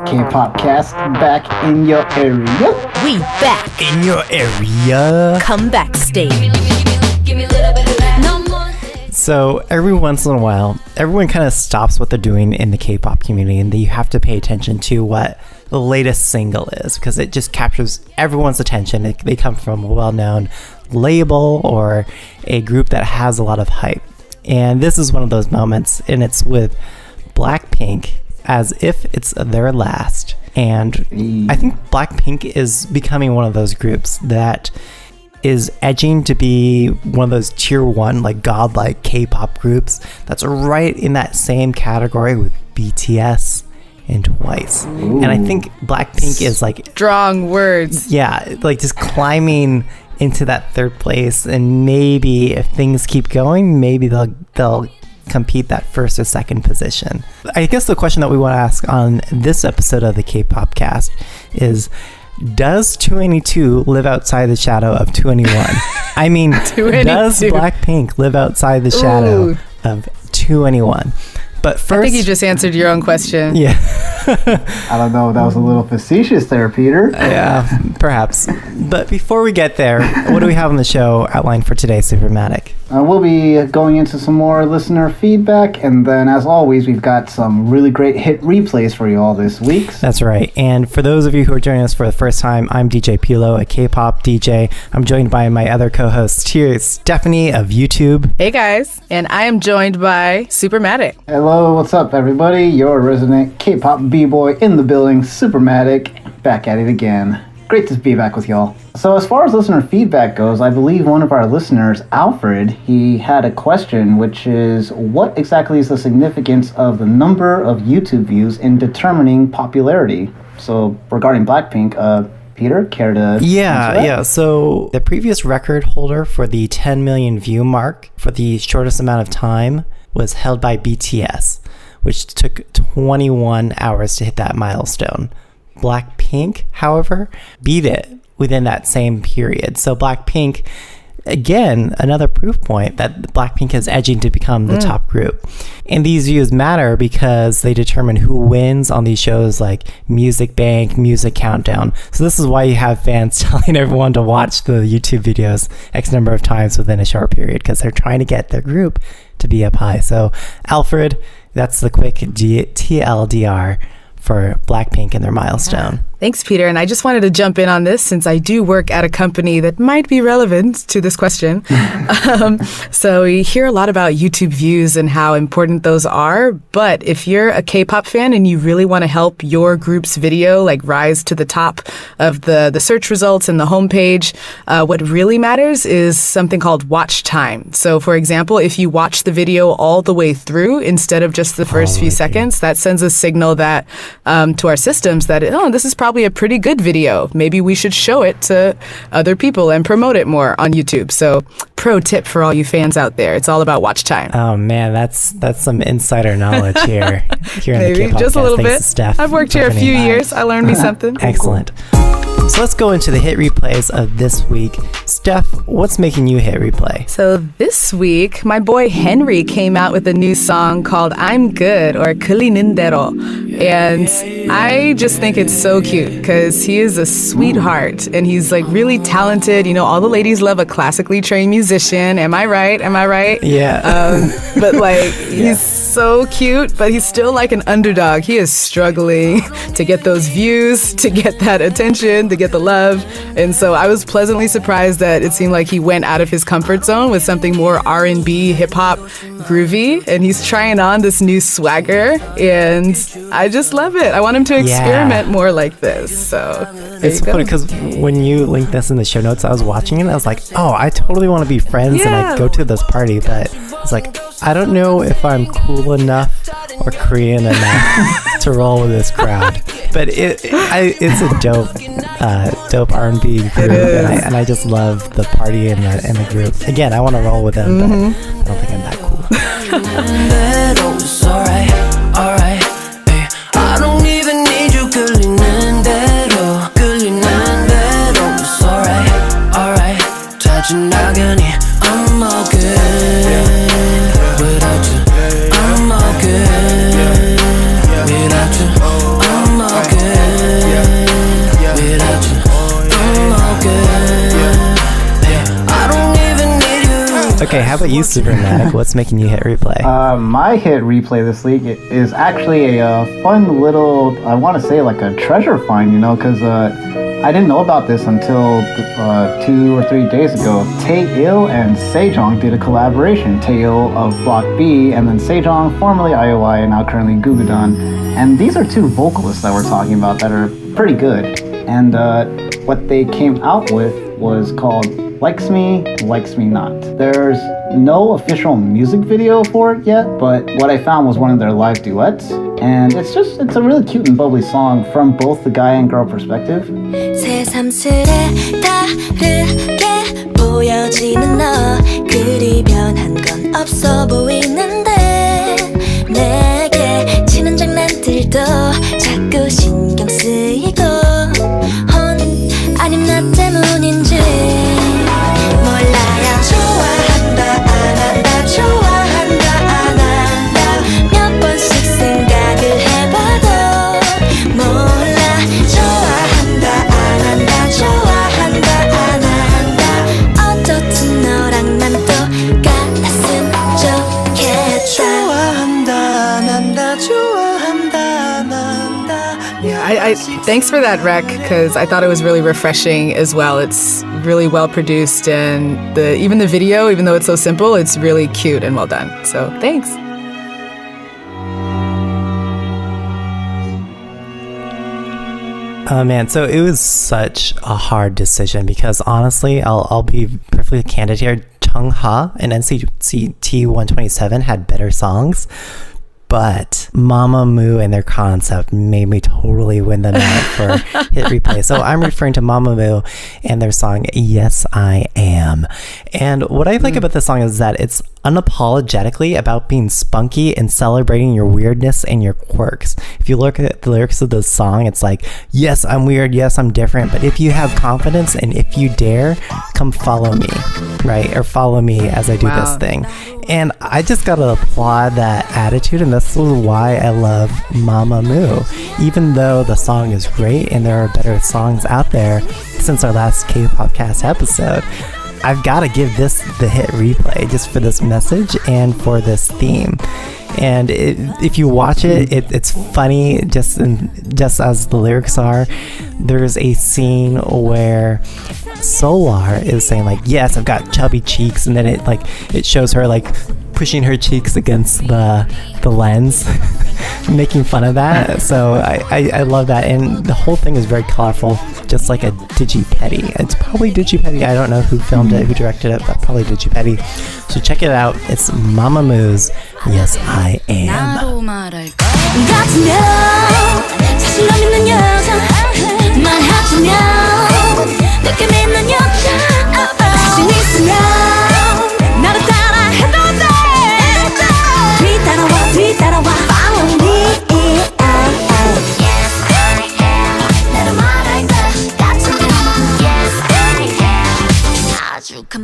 Kpopcast back in your area. We back in your area. Come backstage. So every once in a while, everyone kind of stops what they're doing in the K-pop community, and you have to pay attention to what the latest single is, because it just captures everyone's attention. They come from a well-known label or a group that has a lot of hype. And this is one of those moments, and it's with Blackpink, as if it's their last. And I think Blackpink is becoming one of those groups that is edging to be one of those tier one, like godlike K-pop groups that's right in that same category with BTS and 2ne1's. And I think Blackpink is like strong words. Yeah, like just climbing into that third place, and maybe if things keep going, maybe they'll compete that first or second position. I guess the question that we want to ask on this episode of the Kpopcast is, does 2ne2 live outside the shadow of 2ne1? I mean, does Blackpink live outside the shadow of 2ne1? But first, I think you just answered your own question. Yeah. I don't know. That was a little facetious there, Peter. Yeah, perhaps. But before we get there, what do we have on the show outlined for today, Supermatic? We'll be going into some more listener feedback, and then, as always, we've got some really great hit replays for you all this week. That's right. And for those of you who are joining us for the first time, I'm DJ Pilo, a K-pop DJ. I'm joined by my other co-host here, Stephanie of YouTube. Hey, guys. And I am joined by Supermatic. Hello, what's up, everybody? Your resident K-pop b-boy in the building, Supermatic, back at it again. Great to be back with y'all. So as far as listener feedback goes, I believe one of our listeners, Alfred, he had a question, which is, what exactly is the significance of the number of YouTube views in determining popularity? So regarding Blackpink, Peter, care to Yeah. So the previous record holder for the 10 million view mark for the shortest amount of time was held by BTS, which took 21 hours to hit that milestone. Blackpink, however, beat it within that same period. So Blackpink, again, another proof point that Blackpink is edging to become the top group. And these views matter because they determine who wins on these shows like Music Bank, Music Countdown. So this is why you have fans telling everyone to watch the YouTube videos X number of times within a short period, because they're trying to get their group to be up high. So Alfred, that's the quick TLDR for Blackpink and their milestone. Thanks, Peter. And I just wanted to jump in on this since I do work at a company that might be relevant to this question. So we hear a lot about YouTube views and how important those are. But if you're a K-pop fan and you really want to help your group's video like rise to the top of the search results and the homepage, what really matters is something called watch time. So for example, if you watch the video all the way through instead of just the first few seconds, that sends a signal that to our systems that, this is probably a pretty good video. Maybe we should show it to other people and promote it more on YouTube. So pro tip for all you fans out there, it's all about watch time. Oh man, that's some insider knowledge here in Maybe, the Kpopcast. just a little Thanks bit. to Steph. I've worked here a few years. I learned me something. Excellent. So let's go into the hit replays of this week. Steph, what's making you hit replay? So this week, my boy Henry came out with a new song called I'm Good, or 끌리는 대로. And I just think it's so cute because he is a sweetheart and he's like really talented. You know, all the ladies love a classically trained musician. Am I right? Yeah. But like, he's so cute, but he's still like an underdog. He is struggling to get those views, to get that attention, to get the love. And so I was pleasantly surprised that it seemed like he went out of his comfort zone with something more R&B, hip-hop, groovy. And he's trying on this new swagger. And I just love it. I want him to experiment more like this. So it's funny because when you linked this in the show notes, I was watching it and I was like, oh, I totally want to be friends and like go to this party. But I was like, I don't know if I'm cool enough or Korean enough to roll with this crowd. But it's a dope R&B group, and I just love the party and the group. Again, I want to roll with them, but I don't think I'm that cool. alright. I don't even need you, 끌리는 대로 it's alright. touching 나가니 I'm all good without you. I'm all good without you. I'm all good. Okay, how about you, Supermatic? What's making you hit replay? My hit replay this week is actually a fun little, I want to say like a treasure find, because I didn't know about this until 2 or 3 days ago. Taeil and Sejong did a collaboration. Taeil of Block B, and then Sejong, formerly IOI and now currently Gugudan. And these are two vocalists that we're talking about that are pretty good. And what they came out with was called Likes Me Not. There's no official music video for it yet, but what I found was one of their live duets. And it's a really cute and bubbly song from both the guy and girl perspective. 새삼스레 다르게 보여지는 너 그리 변한 건 없어 보이는데 내게 치는 장난들도 자꾸 신경 쓰이고 아님 나 때문인지 몰라요 좋아한다 안 한다 좋아한다 안 한다 몇 번씩 생각을 해봐도 몰라 좋아한다 안 한다 좋아한다 안 한다 어떻든 너랑 난 똑같았으면 좋겠다 좋아한다 안 한다 좋아한다 안 한다. Yeah, I thanks for that rec because I thought it was really refreshing as well. It's really well produced and even the video, even though it's so simple, it's really cute and well done. So thanks. Oh man, so it was such a hard decision because honestly, I'll be perfectly candid here. Chung Ha and NCT 127 had better songs, but Mamamoo and their concept made me totally win them out for hit replay. So I'm referring to Mamamoo and their song Yes I Am. And what I like about this song is that it's unapologetically about being spunky and celebrating your weirdness and your quirks. If you look at the lyrics of the song, it's like, yes, I'm weird, yes, I'm different, but if you have confidence and if you dare, come follow me, right? Or follow me as I do this thing. And I just gotta applaud that attitude, and that's why I love Mamamoo. Even though the song is great and there are better songs out there since our last Kpopcast episode, I've got to give this the hit replay just for this message and for this theme. And if you watch it, it's funny just as the lyrics are. There's a scene where Solar is saying like, yes, I've got chubby cheeks, and then it shows her like pushing her cheeks against the lens, making fun of that. So I love that, and the whole thing is very colorful, just like a Digipetty. It's probably Digipetty. I don't know who filmed it, who directed it, but probably Digipetty. So check it out. It's Mamamoo's Yes I Am.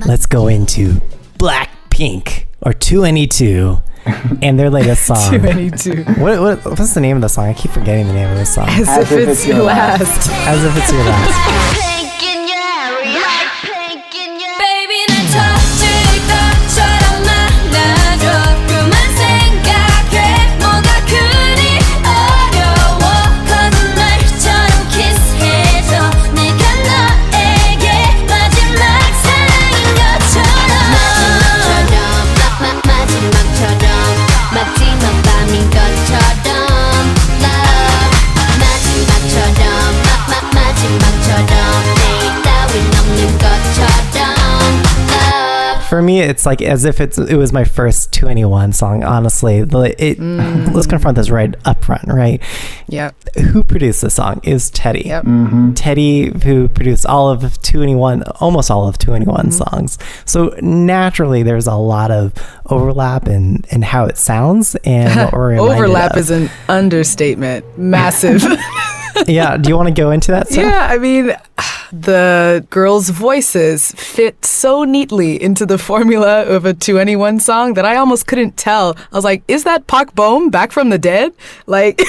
Let's go into Blackpink or 2ne2 and their latest song. 2ne2. What's the name of the song? I keep forgetting the name of the song. As if it's your last. As if it's your last. For me, it's like as if it was my first 2ne1 song, honestly. Let's confront this right up front, right? Yeah. Who produced this song is Teddy. Yep. Teddy, who produced almost all of 2ne1 songs. So naturally, there's a lot of overlap in how it sounds and what we're reminded Overlap of. is an understatement. Massive. Yeah. Do you want to go into that stuff? Yeah, I mean, the girls' voices fit so neatly into the formula of a 2ne1 song that I almost couldn't tell. I was like, is that Park Bom back from the dead? Like,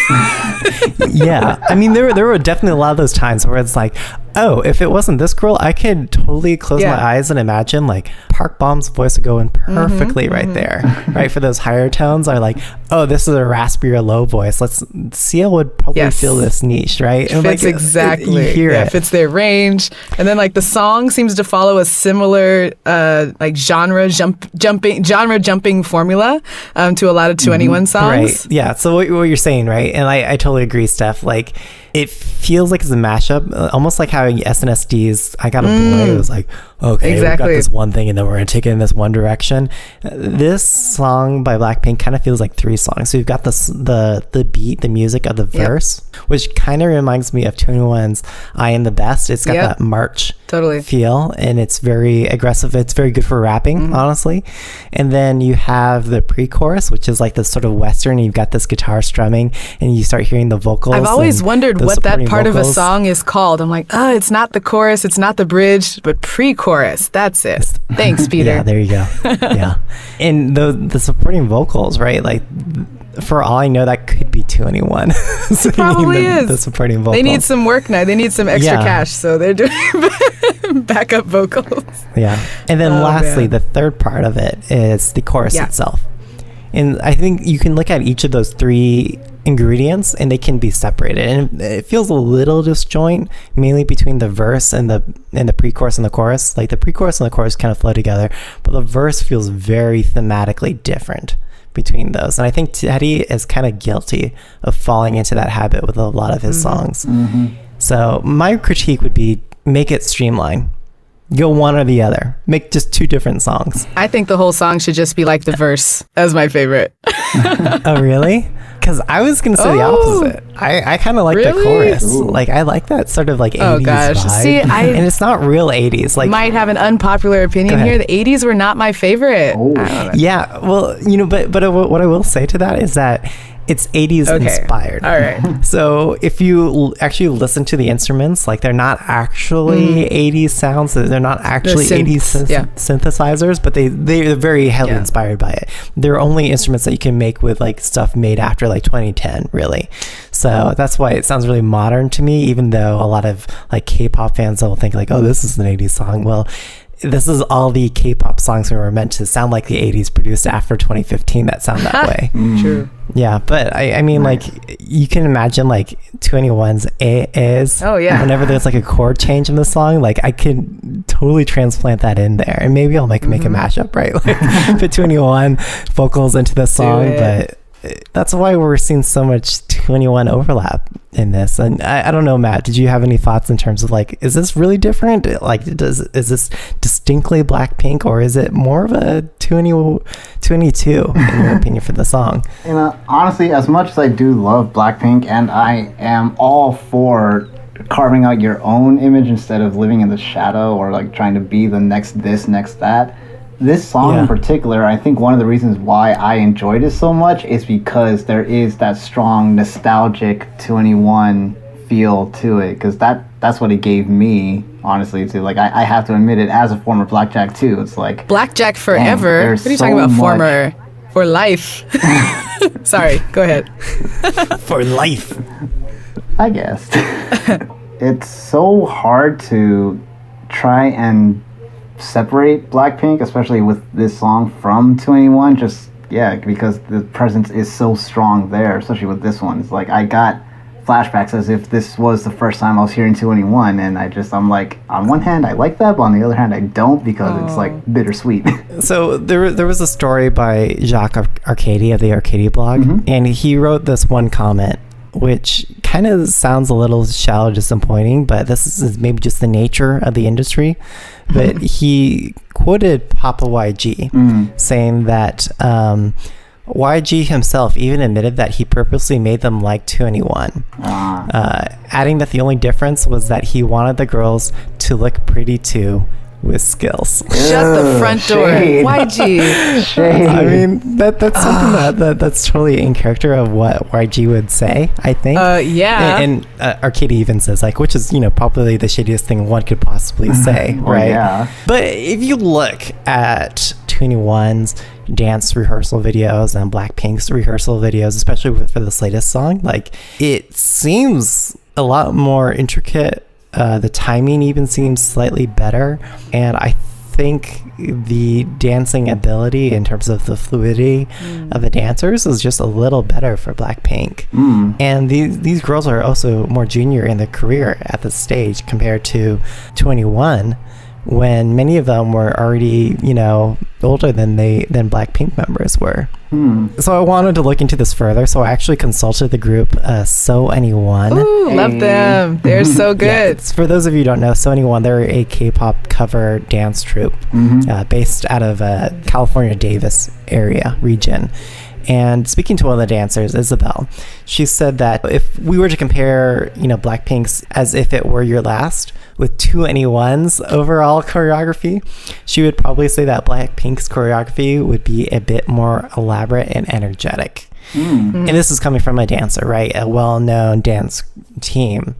Yeah. I mean, there were definitely a lot of those times where it's like, Oh, if it wasn't this girl, I could totally close my eyes and imagine like Park Bom's voice would go in perfectly right there, right? For those higher tones, are like, oh, this is a raspy or low voice. Sia would probably feel this niche, right? And fits like, exactly. You hear it. Fits their range. And then like the song seems to follow a similar like genre jumping formula to a lot of 2ne1 songs. Right. Yeah. So what you're saying, right? And I totally agree, Steph. Like, it feels like it's a mashup, almost like how SNSD I Got a Boy. It was like, okay, we got this one thing and then we're going to take it in this one direction. This song by Blackpink kind of feels like three songs. So you've got the beat, the music of the verse, which kind of reminds me of 2ne1's I Am the Best. It's got that march feel, and it's very aggressive. It's very good for rapping, honestly. And then you have the pre-chorus, which is like this sort of Western. You've got this guitar strumming and you start hearing the vocals. I've always wondered what that part of a song is called. I'm like, oh, it's not the chorus, it's not the bridge, but pre-chorus. That's it. Thanks, Peter. Yeah, there you go. Yeah. And the supporting vocals, right? Like, for all I know, that could be 2ne1. It probably is. The supporting vocals. They need some work now. They need some extra cash, so they're doing backup vocals. Yeah. And then lastly, the third part of it is the chorus itself. And I think you can look at each of those three ingredients and they can be separated, and it feels a little disjoint, mainly between the verse and the pre-chorus and the chorus. Like the pre-chorus and the chorus kind of flow together, but the verse feels very thematically different between those. And I think Teddy is kind of guilty of falling into that habit with a lot of his songs. So my critique would be, make it streamlined. Go one or the other. Make just two different songs. I think the whole song should just be like the verse. That's my favorite. Oh, really? Because I was going to say the opposite. I kind of like the chorus. Ooh. Like, I like that sort of like 80s vibe. See, and it's not real 80s. Like, might have an unpopular opinion here. The 80s were not my favorite. Yeah, well, but what I will say to that is that it's 80s inspired. All right. So if you actually listen to the instruments, like they're not actually 80s sounds. They're not actually 80s synthesizers, but they're very heavily inspired by it. They're only instruments that you can make with like stuff made after like 2010, really. So that's why it sounds really modern to me, even though a lot of like K-pop fans will think like, oh, this is an 80s song. Well, this is all the K-pop songs that were meant to sound like the 80s, produced after 2015 that sound that way. True. Yeah, but I mean, like, you can imagine like 2ne1's is. Oh, yeah. Whenever there's like a chord change in the song, like I could totally transplant that in there. And maybe I'll make a mashup, right? Like, put 2ne1 vocals into the song, but that's why we're seeing so much 2ne1 overlap in this. And I don't know, Matt, did you have any thoughts in terms of like, is this really different? Like, is this distinctly Blackpink, or is it more of a 2ne2 in your opinion for the song? You know, honestly, as much as I do love Blackpink, and I am all for carving out your own image instead of living in the shadow or like trying to be the next this, next that. This song in particular, I think one of the reasons why I enjoyed it so much is because there is that strong nostalgic 2ne1 feel to it, because that's what it gave me, honestly, too. Like, I have to admit it, as a former Blackjack too, it's like Blackjack forever. What are you talking about? Former? For life. Sorry, go ahead. For life, I guess. It's so hard to try and separate Blackpink, especially with this song, from 2ne1, just because the presence is so strong there, especially with this one. It's like I got flashbacks as if this was the first time I was hearing 2ne1, and I'm like, on one hand I like that, but on the other hand I don't, because it's like bittersweet. So there was a story by Jacques Arcady of the Arcady blog, and he wrote this one comment which kind of sounds a little shallow, disappointing, but this is maybe just the nature of the industry. But he quoted Papa YG saying that YG himself even admitted that he purposely made them like 2ne1, adding that the only difference was that he wanted the girls to look pretty too, with skills. Shut the front door. YG. Shade. I mean, that's something that's totally in character of what YG would say, I think. And Arcady even says, like, which is, probably the shadiest thing one could possibly say, right? Yeah. But if you look at 2ne1's dance rehearsal videos and Blackpink's rehearsal videos, especially for this latest song, like, it seems a lot more intricate The timing even seems slightly better, and I think the dancing ability in terms of the fluidity of the dancers is just a little better for Blackpink. And these girls are also more junior in their career at this stage compared to 2ne1, when many of them were already, older than Blackpink members were. So I wanted to look into this further, so I actually consulted the group 2ne1. Ooh, love them. They're so good. For those of you who don't know, 2ne1, they're a K-pop cover dance troupe based out of California Davis area region. And speaking to one of the dancers, Isabel, she said that if we were to compare, Blackpink's As If It Were Your Last with 2ne1's overall choreography, she would probably say that Blackpink's choreography would be a bit more elaborate and energetic. And this is coming from a dancer, right? A well-known dance team.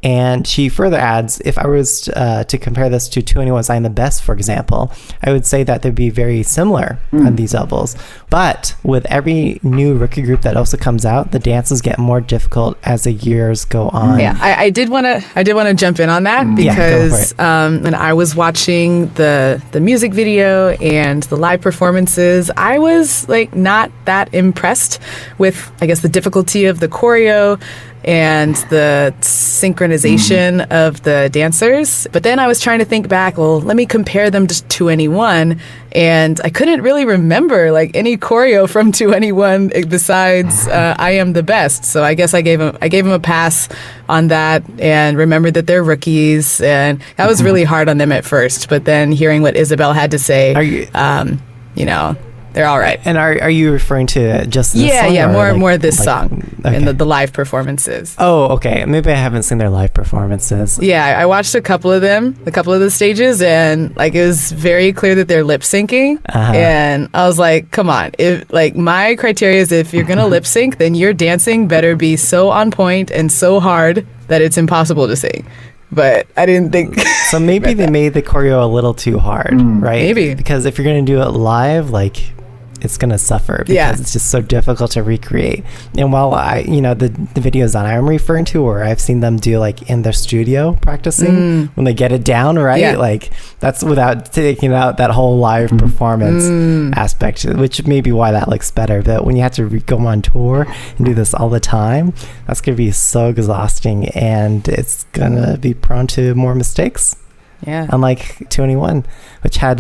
And she further adds, if I was to compare this to 2ne1's I'm the Best, for example, I would say that they'd be very similar on these levels. But with every new rookie group that also comes out, the dances get more difficult as the years go on. Yeah, I did want to jump in on that because when I was watching the music video and the live performances, I was not that impressed with, I guess, the difficulty of the choreo and the synchronization of the dancers. But then I was trying to think back, well, let me compare them to 2ne1, and I couldn't really remember any choreo from 2ne1 besides I Am the Best. So I guess I gave them a pass on that and remembered that they're rookies, and that was really hard on them at first. But then hearing what Isabel had to say, they're all right. And are you referring to just this song? Yeah, more this song and the live performances. Oh, okay. Maybe I haven't seen their live performances. Yeah, I watched a couple of the stages, and it was very clear that they're lip syncing. And I was like, come on. If my criteria is if you're going to lip sync, then your dancing better be so on point and so hard that it's impossible to sing. But I didn't think... So maybe they made the choreo a little too hard, right? Maybe. Because if you're going to do it live, it's going to suffer because it's just so difficult to recreate. And while the videos that I'm referring to, or I've seen them do in their studio practicing when they get it down, right? Yeah. That's without taking out that whole live performance aspect, which may be why that looks better. But when you have to go on tour and do this all the time, that's going to be so exhausting, and it's going to be prone to more mistakes. Yeah. Unlike 2ne1, which had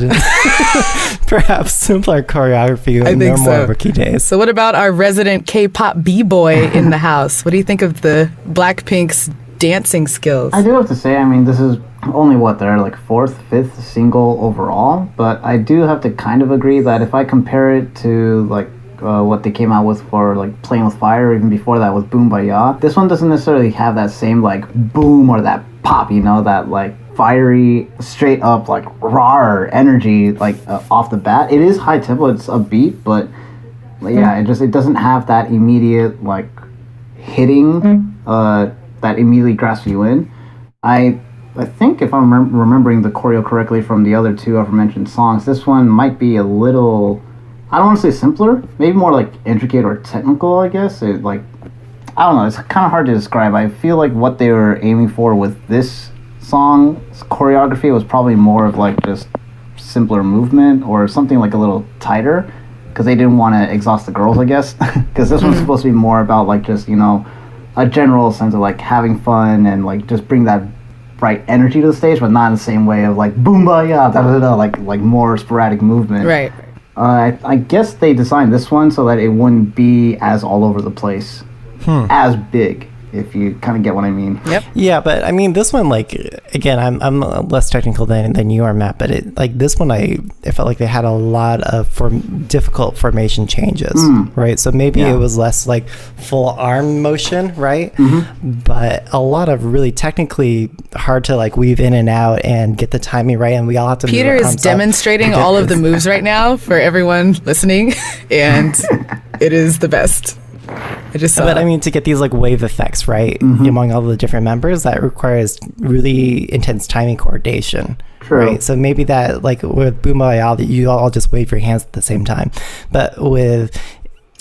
perhaps simpler choreography in their more rookie days. So what about our resident K-pop b-boy in the house? What do you think of the Blackpink's dancing skills? I do have to say, this is only their fourth, fifth single overall, but I do have to kind of agree that if I compare it to what they came out with for Playing with Fire, even before that with Boom Baya, this one doesn't necessarily have that same boom or that pop, that fiery, straight up raw energy off the bat. It is high tempo, it's upbeat, but it doesn't have that immediate hitting that immediately grasps you in. I think if I'm remembering the choreo correctly from the other two aforementioned songs, this one might be a little, I don't want to say simpler, maybe more intricate or technical, I guess. I don't know, it's kind of hard to describe. I feel what they were aiming for with this song's choreography was probably more of just simpler movement or something a little tighter, because they didn't want to exhaust the girls, I guess, because this one's supposed to be more about just a general sense of having fun and just bring that bright energy to the stage, but not in the same way of boom ba ya da da da, more sporadic movement. Right. I guess they designed this one so that it wouldn't be as all over the place, as big, if you kind of get what I mean. Yep. Yeah, but this one, again, I'm less technical than you are, Matt, but this one, I felt they had a lot of difficult formation changes, right? So maybe it was less full arm motion, right? But a lot of really technically hard to weave in and out and get the timing right, and we all have to Peter is demonstrating all of the moves right now for everyone listening, and it is the best. I just saw. But to get these wave effects, right, among all the different members, that requires really intense timing coordination. True. Right? So maybe that with Boom Baya, you all just wave your hands at the same time. But with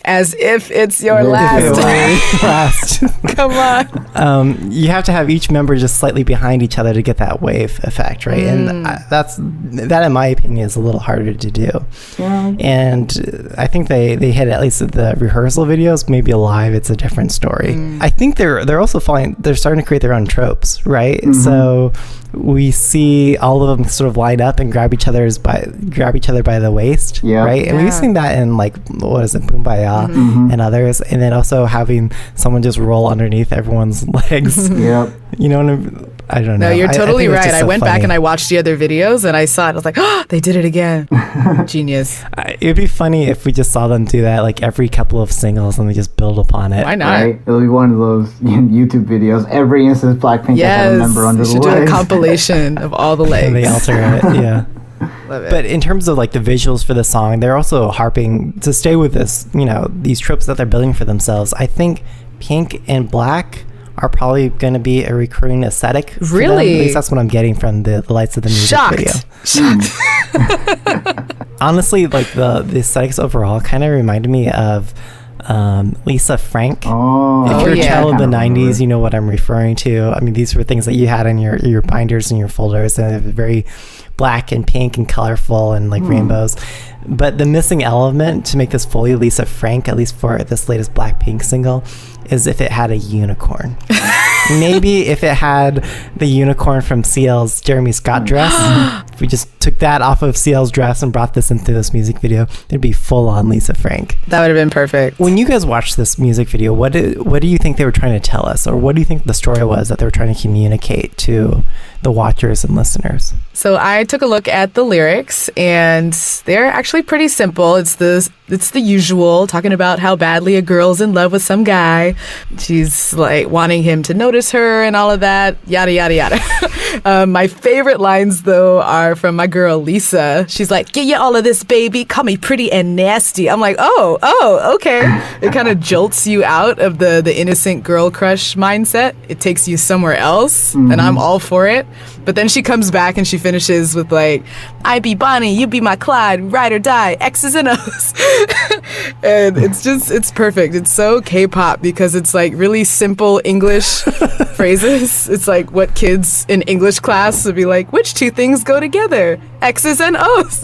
As if it's your If last. Last. Come on. You have to have each member just slightly behind each other to get that wave effect, right? And that, in my opinion, is a little harder to do. Yeah. And I think they hit, at least the rehearsal videos. Maybe live, it's a different story. I think they're also they're starting to create their own tropes, right? So we see all of them sort of line up and grab each other by the waist, right? And we've seen that in like, what is it, Kumbaya and others, and then also having someone just roll underneath everyone's legs. Yep. You know, I don't know. No, you're totally think it's right. just I so went back funny. and I watched the other videos and I saw it. I was like, oh, they did it again. Genius. It'd be funny if we just saw them do that like every couple of singles and they just build upon it. Why not? Right? It'll be one of those YouTube videos. Every instance Blackpink has Yes. a member under You the should do a legs. compilation of all the legs. And they alter it, yeah. Love it. But in terms of like the visuals for the song, they're also harping to stay with this, you know, these tropes that they're building for themselves. I think Pink and Black are probably going to be a recurring aesthetic. for them. Really? At least that's what I'm getting from the lights of the music video. Shocked. Honestly, like the aesthetics overall kind of reminded me of Lisa Frank. Oh, If you're a yeah. child of the I can't 90s, remember. you know what I'm referring to. I mean, these were things that you had in your binders and your folders, and they're very black and pink and colorful and like rainbows. But the missing element to make this fully Lisa Frank, at least for this latest Blackpink single, is if it had a unicorn. Maybe if it had the unicorn from CL's Jeremy Scott dress. If we just took that off of CL's dress and brought this into this music video, it'd be full on Lisa Frank. That would have been perfect. When you guys watched this music video, what do you think they were trying to tell us, or what do you think the story was that they were trying to communicate to the watchers and listeners? So I took a look at the lyrics, and they're actually pretty simple. It's the usual, talking about how badly a girl's in love with some guy. She's like wanting him to notice her and all of that, yada yada yada. My favorite lines though are from my girl Lisa. She's like, "Get you all of this, baby. Call me pretty and nasty." I'm like, oh, okay. It kind of jolts you out of the innocent girl crush mindset. It takes you somewhere else, and I'm all for it. But then she comes back and she finishes with like, "I be Bonnie, you be my Clyde, ride or die, X's and O's." And it's perfect. It's so K-pop because it's like really simple English phrases. It's like what kids in English class would be like, which two things go together? X's and O's.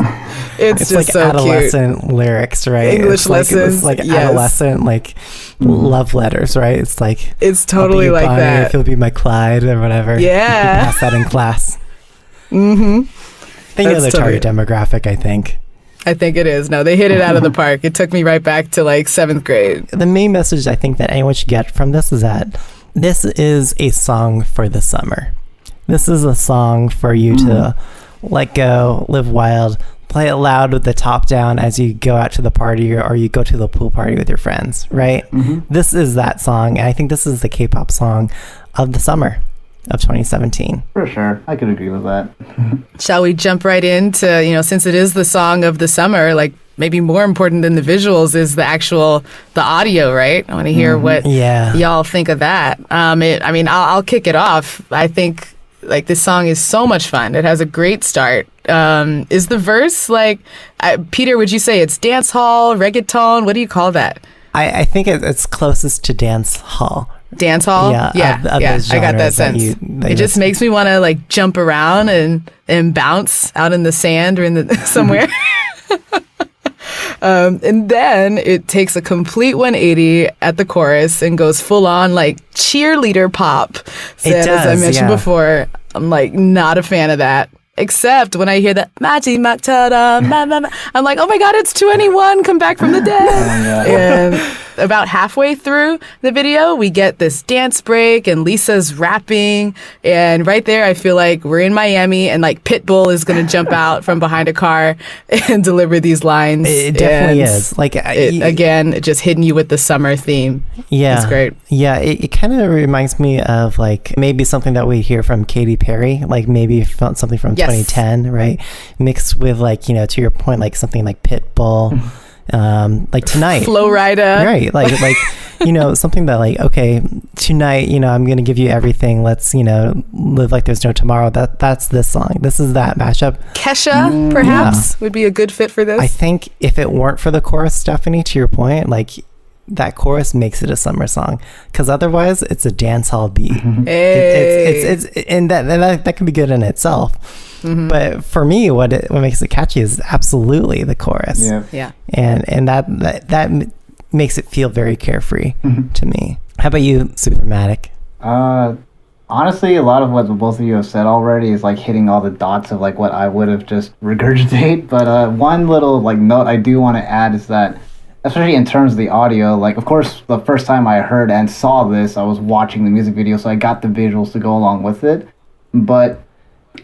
It's just like so adolescent lyrics, right? English it's like, lessons, It's like yes. adolescent, like love letters, right? It's like, It's totally I'll be your like Bonnie, that. If you'll be my Clyde or whatever. Yeah. Pass that in class. Mm-hmm. They know That's their target demographic, I think. I think it is. No, they hit it out of the park. It took me right back to like 7th grade. The main message I think that anyone should get from this is that this is a song for the summer. This is a song for you to let go, live wild, play it loud with the top down as you go out to the party or you go to the pool party with your friends, right? This is that song, and I think this is the K-pop song of the summer of 2017. For sure. I could agree with that. Shall we jump right into, since it is the song of the summer, like maybe more important than the visuals is the audio, right? I want to hear what y'all think of that. I'll kick it off. I think like this song is so much fun. It has a great start. Is the verse like, Peter, would you say it's dance hall, reggaeton? What do you call that? I think it's closest to dance hall. Dance hall? Yeah, of those I got that genres that sense. you It just makes me want to like jump around and bounce out in the sand or in the somewhere. And then it takes a complete 180 at the chorus and goes full on like cheerleader pop. So, It as I does, mentioned yeah. before, I'm like not a fan of that. Except when I hear that Maji Maktada, I'm like, oh my God, it's 2ne1, come back from the dead. And about halfway through the video, we get this dance break and Lisa's rapping. And right there, I feel like we're in Miami and like Pitbull is going to jump out from behind a car and deliver these lines. It definitely And is. Like again, just hitting you with the summer theme. Yeah, It's great. Yeah, it kind of reminds me of like maybe something that we hear from Katy Perry, like maybe something from Yes. 2010, right? Mixed with like, to your point, like something like Pitbull, like Tonight. Flow Rida. Right, like something that like, okay, tonight, I'm gonna give you everything. Let's live like there's no tomorrow. That's this song. This is that mashup. Kesha, perhaps, would be a good fit for this. I think if it weren't for the chorus, Stephanie, to your point, like that chorus makes it a summer song, because otherwise it's a dance hall beat. Hey. It's and that can be good in itself. But for me, what makes it catchy is absolutely the chorus. Yeah. And that makes it feel very carefree to me. How about you, Supermatic? Honestly, a lot of what both of you have said already is like hitting all the dots of like what I would have just regurgitate. But one little like note I do want to add is that, especially in terms of the audio, like of course the first time I heard and saw this, I was watching the music video, so I got the visuals to go along with it. But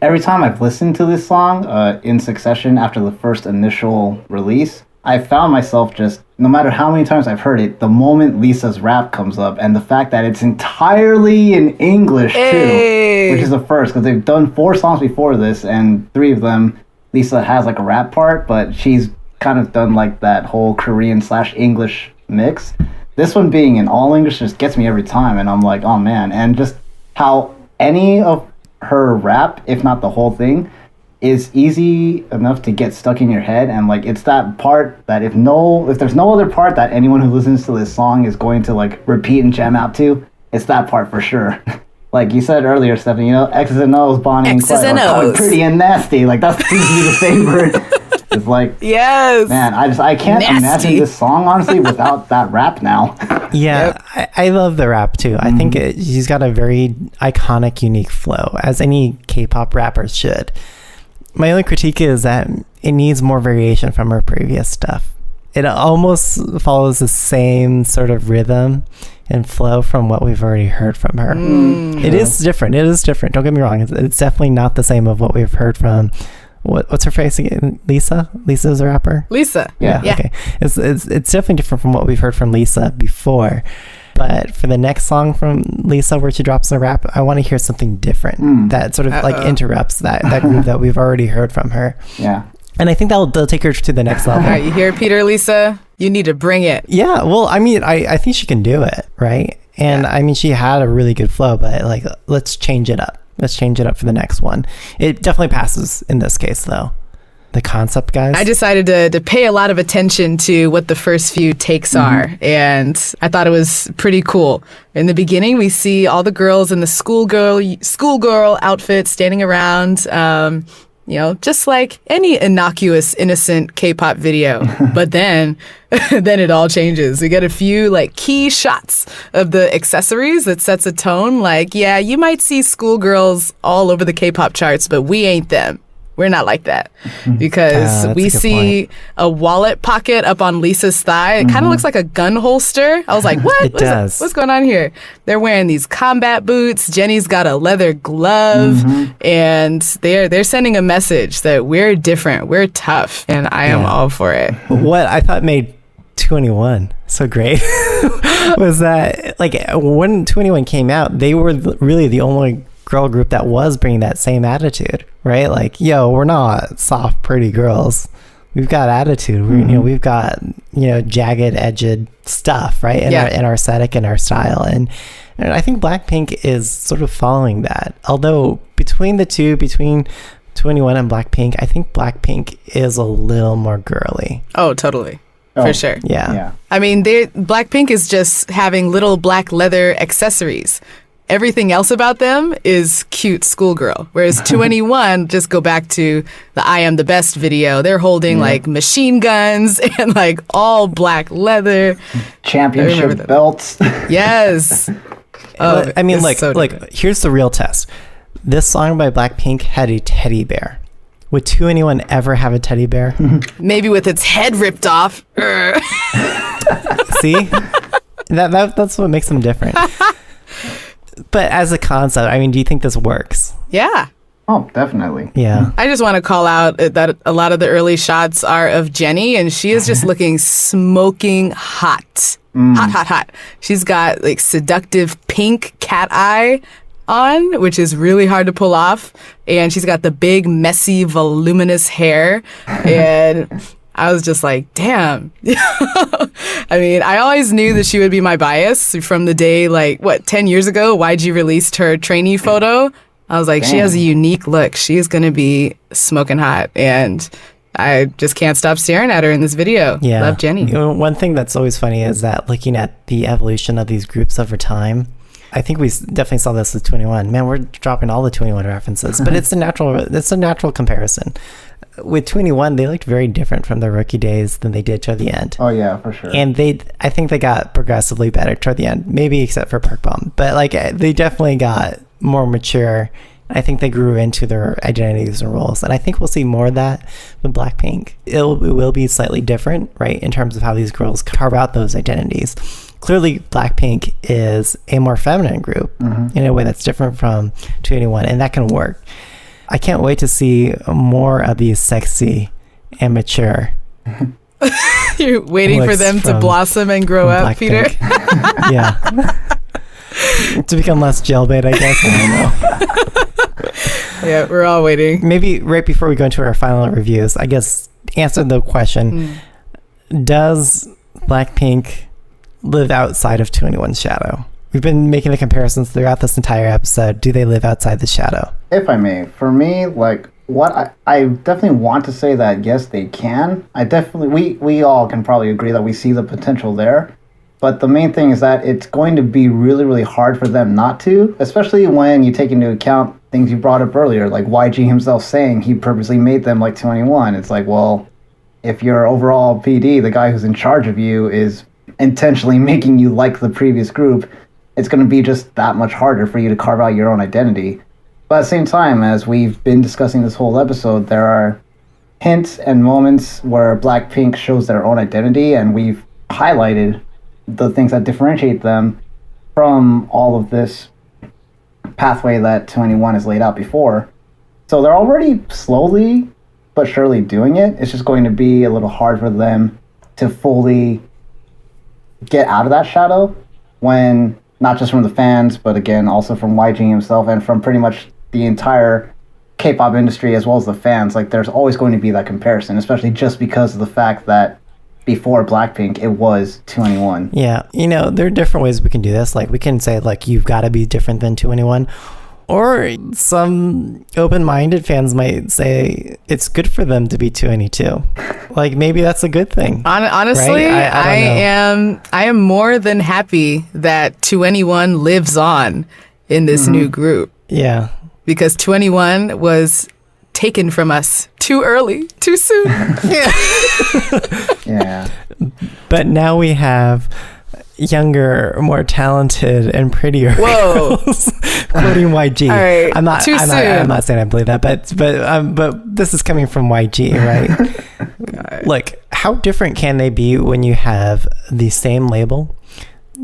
every time I've listened to this song in succession after the first initial release, I found myself just, no matter how many times I've heard it, the moment Lisa's rap comes up, and the fact that it's entirely in English too, which is a first, because they've done 4 songs before this, and 3 of them, Lisa has like a rap part, but she's kind of done like that whole Korean/English mix. This one being in all English just gets me every time, and I'm like, oh man. And just how any of her rap, if not the whole thing, is easy enough to get stuck in your head. And like it's that part that if there's no other part that anyone who listens to this song is going to like repeat and jam out to, it's that part for sure. Like you said earlier, Stephanie, you know, X's and O's, Bonnie and Clyde are going pretty and nasty. Like that's easily the favorite. It's like, yes, man, I can't imagine this song honestly without that rap now. Yeah, I love the rap too. I think she's got a very iconic, unique flow, as any K-pop rapper should. My only critique is that it needs more variation from her previous stuff. It almost follows the same sort of rhythm and flow from what we've already heard from her. It is different. Don't get me wrong. It's definitely not the same of what we've heard from. What's her face again? Lisa? Lisa's a rapper? Lisa. Yeah. Okay. It's definitely different from what we've heard from Lisa before. But for the next song from Lisa where she drops a rap, I want to hear something different that sort of like interrupts that groove that we've already heard from her. Yeah. And I think they'll take her to the next level. All right, you hear Peter, Lisa? You need to bring it. Yeah, well, I mean, I think she can do it, right? And I mean, she had a really good flow, but like, let's change it up. Let's change it up for the next one. It definitely passes in this case, though. The concept, guys. I decided to pay a lot of attention to what the first few takes are, and I thought it was pretty cool. In the beginning, we see all the girls in the schoolgirl outfit standing around, you know, just like any innocuous, innocent K-pop video. But then it all changes. We get a few like key shots of the accessories that sets a tone. Like, yeah, you might see schoolgirls all over the K-pop charts, but we ain't them. We're not like that, because we see a wallet pocket up on Lisa's thigh. It kind of looks like a gun holster. I was like, what? It does. What's going on here? They're wearing these combat boots. Jennie's got a leather glove, and they're sending a message that we're different, we're tough, and I am all for it. What I thought made 2ne1 so great was that like when 2ne1 came out, they were really the only girl group that was bringing that same attitude, right? Like, yo, we're not soft, pretty girls. We've got attitude. We've got, jagged, edged stuff, right? In our aesthetic and our style. And I think Blackpink is sort of following that. Although between 2ne1 and Blackpink, I think Blackpink is a little more girly. Oh, totally. For sure. Yeah. I mean, Blackpink is just having little black leather accessories. Everything else about them is cute schoolgirl. Whereas 2ne1, just go back to the I Am the Best video. They're holding like machine guns and like all black leather. Championship belts. Yes. I mean, so here's the real test. This song by Blackpink had a teddy bear. Would 2ne1 ever have a teddy bear? Maybe with its head ripped off. See? That's what makes them different. But as a concept, I mean, do you think this works? Yeah. Oh, definitely. Yeah. I just want to call out that a lot of the early shots are of Jennie, and she is just looking smoking hot. Hot. She's got like seductive pink cat eye on, which is really hard to pull off. And she's got the big, messy, voluminous hair. And I was just like, damn. I mean, I always knew that she would be my bias from the day, 10 years ago, YG released her trainee photo. I was like, she has a unique look. She is going to be smoking hot. And I just can't stop staring at her in this video. Yeah. Love Jenny. You know, one thing that's always funny is that looking at the evolution of these groups over time, I think we definitely saw this with 2ne1. Man, we're dropping all the 2ne1 references, but it's a natural comparison. With 2ne1, they looked very different from their rookie days than they did toward the end. Oh yeah, for sure. And I think they got progressively better toward the end, maybe except for Perk Bomb. But like they definitely got more mature. I think they grew into their identities and roles. And I think we'll see more of that with Blackpink. It will be slightly different, right, in terms of how these girls carve out those identities. Clearly, Blackpink is a more feminine group in a way that's different from 2ne1, and that can work. I can't wait to see more of these sexy and mature. You're waiting for them to blossom and grow up, Peter? Yeah. To become less jailbait, I guess. I don't know. Yeah, we're all waiting. Maybe right before we go into our final reviews, I guess answer the question, does Blackpink live outside of 2ne1's shadow? We've been making the comparisons throughout this entire episode. Do they live outside the shadow? If I may, for me, like, what I definitely want to say that yes, they can. I definitely, we all can probably agree that we see the potential there. But the main thing is that it's going to be really, really hard for them not to, especially when you take into account things you brought up earlier, like YG himself saying he purposely made them like 2ne1. It's like, well, if your overall PD, the guy who's in charge of you, is intentionally making you like the previous group, it's going to be just that much harder for you to carve out your own identity. But at the same time, as we've been discussing this whole episode, there are hints and moments where Blackpink shows their own identity, and we've highlighted the things that differentiate them from all of this pathway that 2ne1 has laid out before. So they're already slowly but surely doing it. It's just going to be a little hard for them to fully get out of that shadow when, not just from the fans, but again, also from YG himself and from pretty much the entire K-pop industry as well as the fans. Like, there's always going to be that comparison, especially just because of the fact that before Blackpink, it was 2ne1. Yeah, you know, there are different ways we can do this. Like, we can say, like, you've got to be different than 2ne1. Or some open-minded fans might say it's good for them to be 2ne2. Like, maybe that's a good thing. Honestly, right? I am more than happy that 2ne1 lives on in this new group. Yeah. Because 2ne1 was taken from us too early, too soon. Yeah. But now we have younger, more talented, and prettier girls, including YG. All right, I'm not saying I believe that, but this is coming from YG, right? Like, how different can they be when you have the same label,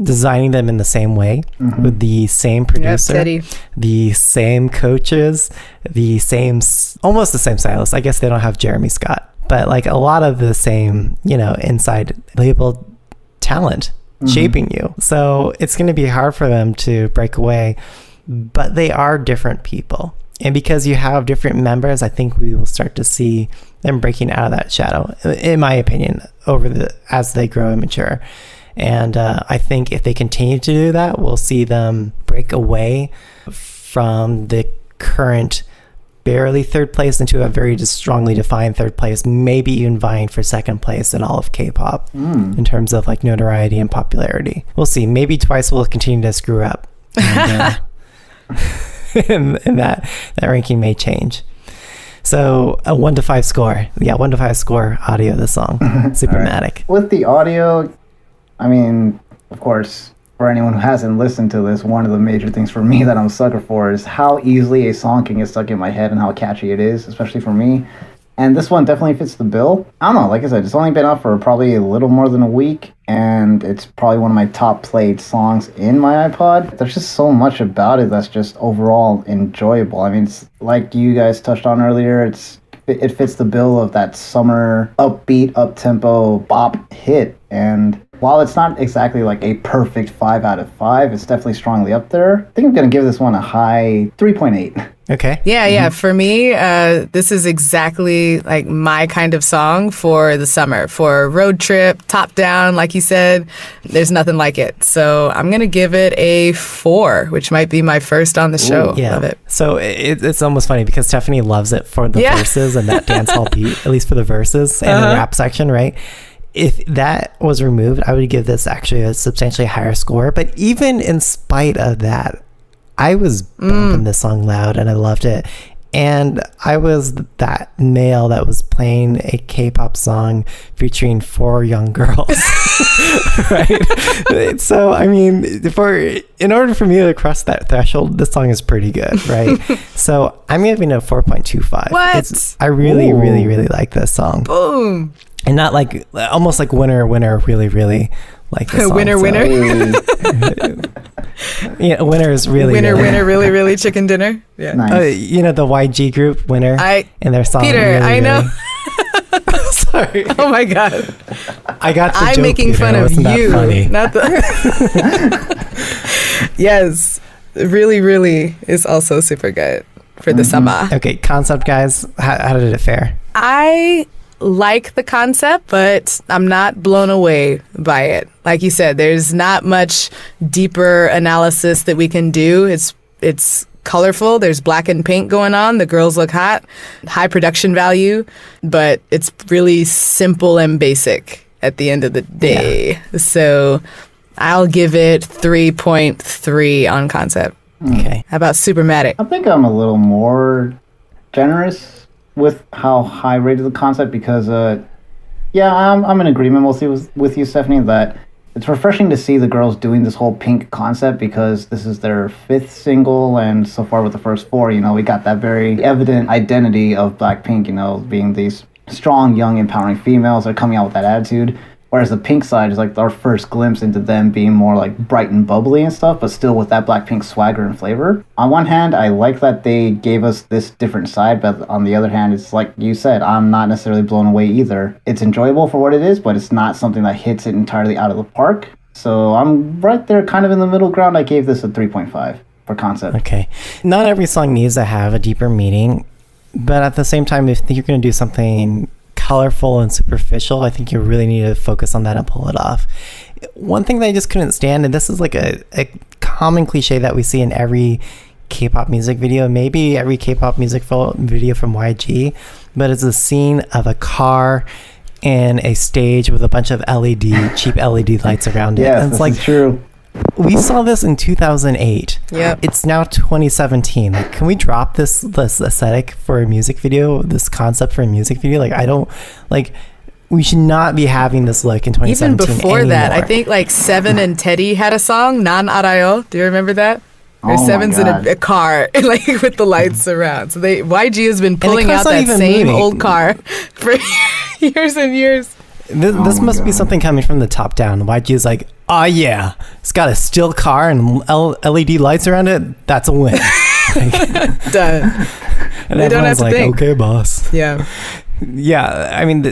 designing them in the same way, with the same producer, the same coaches, almost the same stylist. I guess they don't have Jeremy Scott, but like a lot of the same, inside label talent shaping you. So it's going to be hard for them to break away, but they are different people. And because you have different members, I think we will start to see them breaking out of that shadow, in my opinion, as they grow and mature. And I think if they continue to do that, we'll see them break away from the current barely third place into a very strongly defined third place, maybe even vying for second place in all of K-pop in terms of like notoriety and popularity. We'll see. Maybe TWICE will continue to screw up. And, and that ranking may change. So a 1 to 5 score. Yeah, 1 to 5 score audio of the song. Supermatic. Right. With the audio, I mean, of course, for anyone who hasn't listened to this, one of the major things for me that I'm a sucker for is how easily a song can get stuck in my head and how catchy it is, especially for me. And this one definitely fits the bill. I don't know, like I said, it's only been out for probably a little more than a week, and it's probably one of my top played songs in my iPod. There's just so much about it that's just overall enjoyable. I mean, it's like you guys touched on earlier, it fits the bill of that summer upbeat, up-tempo bop hit. And While it's not exactly like a perfect 5 out of 5, it's definitely strongly up there. I think I'm going to give this one a high 3.8. Okay. Yeah. For me, this is exactly like my kind of song for the summer, for a road trip, top down, like you said. There's nothing like it. So I'm going to give it a 4, which might be my first on the show. Yeah. Love it. So it's almost funny because Stephanie loves it for the verses and that dance hall beat, at least for the verses and the rap section, right? If that was removed, I would give this actually a substantially higher score. But even in spite of that, I was bumping this song loud and I loved it. And I was that male that was playing a K-pop song featuring 4 young girls. Right? So, I mean, in order for me to cross that threshold, this song is pretty good, right? So I'm giving it a 4.25. What? I really, really, really like this song. Boom. And not like, almost like Winner, really, really like this song. Winner. Yeah, Winner is really, Winner, really, really chicken dinner. Yeah. Nice. you know, the YG group, Winner, and their song. Peter, really, I know. Really. Sorry. Oh my God. I got the I'm joke, making Peter. fun of Wasn't that you, funny? not the. Yes, really is also super good for the summer. Okay, concept, guys. How did it fare? I like the concept, but I'm not blown away by it. Like you said, there's not much deeper analysis that we can do. It's colorful. There's black and pink going on. The girls look hot. High production value, but it's really simple and basic at the end of the day. Yeah. So I'll give it 3.3 on concept. Okay. How about Supermatic? I think I'm a little more generous with how high rated the concept because, I'm in agreement mostly with you, Stephanie, that it's refreshing to see the girls doing this whole pink concept because this is their 5th single, and so far with the first 4, we got that very evident identity of Blackpink, being these strong, young, empowering females that are coming out with that attitude. Whereas the pink side is like our first glimpse into them being more like bright and bubbly and stuff, but still with that Blackpink swagger and flavor. On one hand, I like that they gave us this different side, but on the other hand, it's like you said, I'm not necessarily blown away either. It's enjoyable for what it is, but it's not something that hits it entirely out of the park. So I'm right there kind of in the middle ground. I gave this a 3.5 for concept. Okay. Not every song needs to have a deeper meaning, but at the same time, if you're going to do something colorful and superficial, I think you really need to focus on that and pull it off. One thing that I just couldn't stand, and this is like a common cliche that we see in every K-pop music video, maybe every K-pop music video from YG, but it's a scene of a car and a stage with a bunch of cheap LED lights around it. Yes, and it's this is true. We saw this in 2008. Yep. It's now 2017. Like, can we drop this aesthetic for a music video, this concept for a music video? Like, I don't, like, we should not be having this look in 2017 Even before anymore. that, I think like Seven and Teddy had a song, Nan Arayo. Do you remember that? Or Seven's in a car, like with the lights around. So YG has been pulling out that same old car for years and years. This must be something coming from the top down. YG is like, oh yeah, it's got a still car and LED lights around it. That's a win. Done. And they don't have to like, think. Okay, boss. Yeah. Yeah, I mean,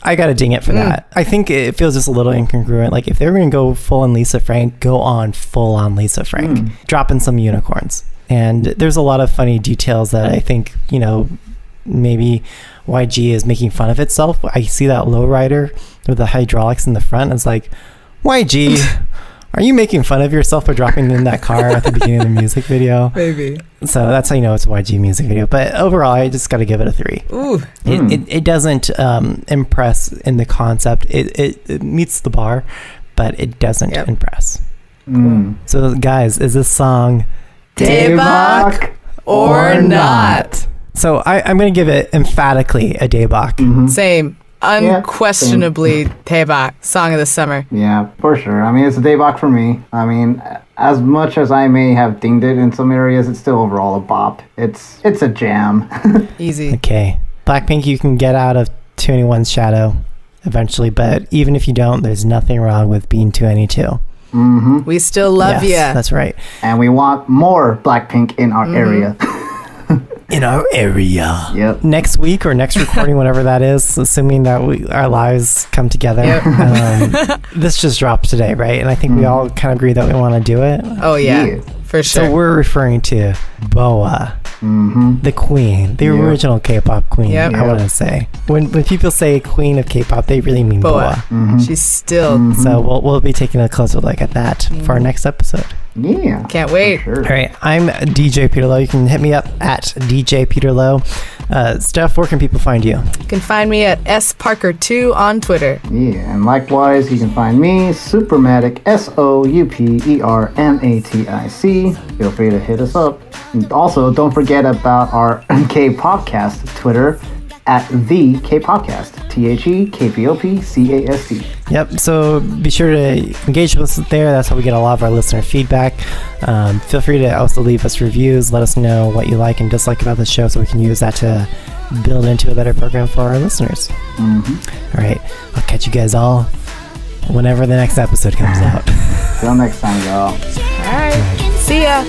I gotta ding it for that. I think it feels just a little incongruent. Like, if they were gonna go full on Lisa Frank, go on full on Lisa Frank. Drop in some unicorns. And there's a lot of funny details that I think, maybe YG is making fun of itself. I see that lowrider with the hydraulics in the front. It's like, YG, are you making fun of yourself for dropping in that car at the beginning of the music video? Maybe. So that's how you know it's a YG music video. But overall, I just got to give it a 3. Ooh. It doesn't impress in the concept. It meets the bar, but it doesn't impress. So guys, is this song Daebak or not? So I'm going to give it emphatically a Daebak. Same. Unquestionably Daebak, song of the summer. Yeah, for sure. I mean, it's a Daebak for me. I mean, as much as I may have dinged it in some areas, it's still overall a bop. It's a jam. Easy. Okay. Blackpink, you can get out of 2ne1's shadow eventually, but even if you don't, there's nothing wrong with being 2ne2. We still love you. That's right. And we want more Blackpink in our area. in our area. Yep. Next week or next recording, whenever that is, assuming that our lives come together. This just dropped today, right? And I think we all kind of agree that we want to do it. Oh, yeah. For sure. So we're referring to Boa, the queen, the original K-pop queen, I want to say. When people say queen of K-pop, they really mean Boa. She's still... So we'll be taking a closer look at that for our next episode. Yeah. Can't wait. Sure. All right, I'm DJ Peter Lowe. You can hit me up at DJ Peter Lowe. Steph, where can people find you? You can find me at sparker2 on Twitter. Yeah, and likewise, you can find me, Supermatic, SOUPERMATIC. Feel free to hit us up. And also, don't forget about our Kpopcast Twitter at the Kpopcast, THEKPOPCAST. Yep, so be sure to engage with us there. That's how we get a lot of our listener feedback. Feel free to also leave us reviews. Let us know what you like and dislike about the show so we can use that to build into a better program for our listeners. All right, I'll catch you guys all whenever the next episode comes out. Till next time, y'all. All right. See ya.